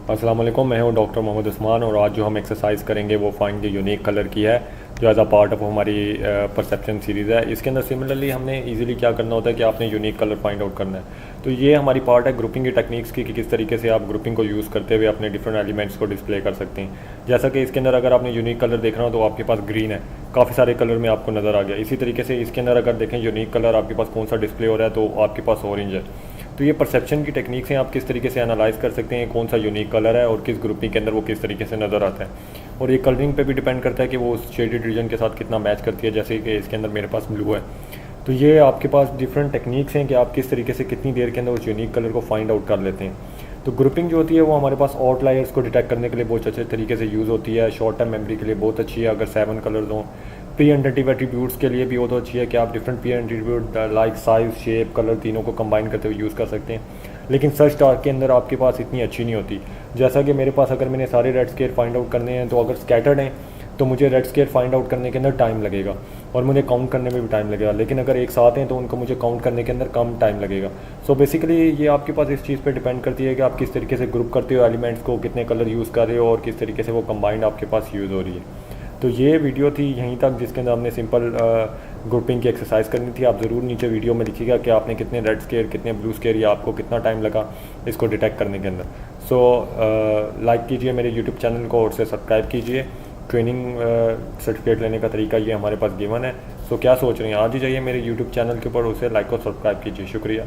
अस्सलाम वालेकुम, मैं हूं डॉक्टर मोहम्मद उस्मान और आज जो हम एक्सरसाइज करेंगे वो फाइंड द यूनिक कलर की है जो एज अ पार्ट ऑफ हमारी परसेप्शन सीरीज़ है। इसके अंदर सिमिलरली हमने इजीली क्या करना होता है कि आपने यूनिक कलर फाइंड आउट करना है। तो ये हमारी पार्ट है ग्रुपिंग की टेक्निक्स की कि किस तरीके से आप ग्रुपिंग को यूज़ करते हुए अपने डिफरेंट एलिमेंट्स को डिस्प्ले कर सकते हैं। जैसा कि इसके अंदर अगर आपने यूनिक कलर देखना हो तो आपके पास ग्रीन है, काफ़ी सारे कलर में आपको नज़र आ गया। इसी तरीके से इसके अंदर अगर देखें यूनिक कलर आपके पास कौन सा डिस्प्ले हो रहा है तो आपके पास ऑरेंज है। तो ये परसेप्शन की टेक्निक्स हैं, आप किस तरीके से एनालाइज कर सकते हैं कौन सा यूनिक कलर है और किस ग्रुपिंग के अंदर वो किस तरीके से नज़र आता है। और ये कलरिंग पे भी डिपेंड करता है कि वो उस शेडेड रीजन के साथ कितना मैच करती है। जैसे कि इसके अंदर मेरे पास ब्लू है, तो ये आपके पास डिफरेंट टेक्निक्स हैं कि आप किस तरीके से कितनी देर के अंदर उस यूनिक कलर को फाइंड आउट कर लेते हैं। तो ग्रुपिंग जो होती है वो हमारे पास आउटलायर्स को डिटेक्ट करने के लिए बहुत अच्छे तरीके से यूज़ होती है। शॉर्ट टर्म मेमोरी के लिए बहुत अच्छी है अगर 7 कलर्स हों। प्री एंटेटिव एट्रीब्यूट्स के लिए भी वो तो अच्छी है कि आप different pre attitude like size, shape, colour तीनों को कंबाइन करते हुए यूज़ कर सकते हैं। लेकिन सर्च स्टार के अंदर आपके पास इतनी अच्छी नहीं होती। जैसा कि मेरे पास अगर मैंने सारे रेड स्केयर फाइंड आउट करने हैं तो अगर स्कैटर्ड हैं तो मुझे रेड स्केयर फाइंड आउट करने के अंदर टाइम लगेगा और मुझे काउंट करने में भी टाइम लगेगा। लेकिन अगर एक साथ हैं तो उनको मुझे काउंट करने के अंदर कम टाइम लगेगा। सो बेसिकली ये आपके पास इस चीज़ पे डिपेंड करती है कि आप किस तरीके से ग्रुप करते हो एलिमेंट्स को, कितने कलर यूज़ कर रहे हो और किस तरीके से वो कंबाइंड आपके पास यूज़ हो रही है। तो ये वीडियो थी यहीं तक जिसके अंदर हमने सिंपल ग्रुपिंग की एक्सरसाइज करनी थी। आप ज़रूर नीचे वीडियो में लिखिएगा कि आपने कितने रेड स्केयर, कितने ब्लू स्केयर या आपको कितना टाइम लगा इसको डिटेक्ट करने के अंदर। सो लाइक कीजिए मेरे यूट्यूब चैनल को और उसे सब्सक्राइब कीजिए। ट्रेनिंग सर्टिफिकेट लेने का तरीका ये हमारे पास गिवन है। सो क्या सोच रहे हैं, आज ही जाइए मेरे यूट्यूब चैनल के ऊपर, उसे लाइक और सब्सक्राइब कीजिए। शुक्रिया।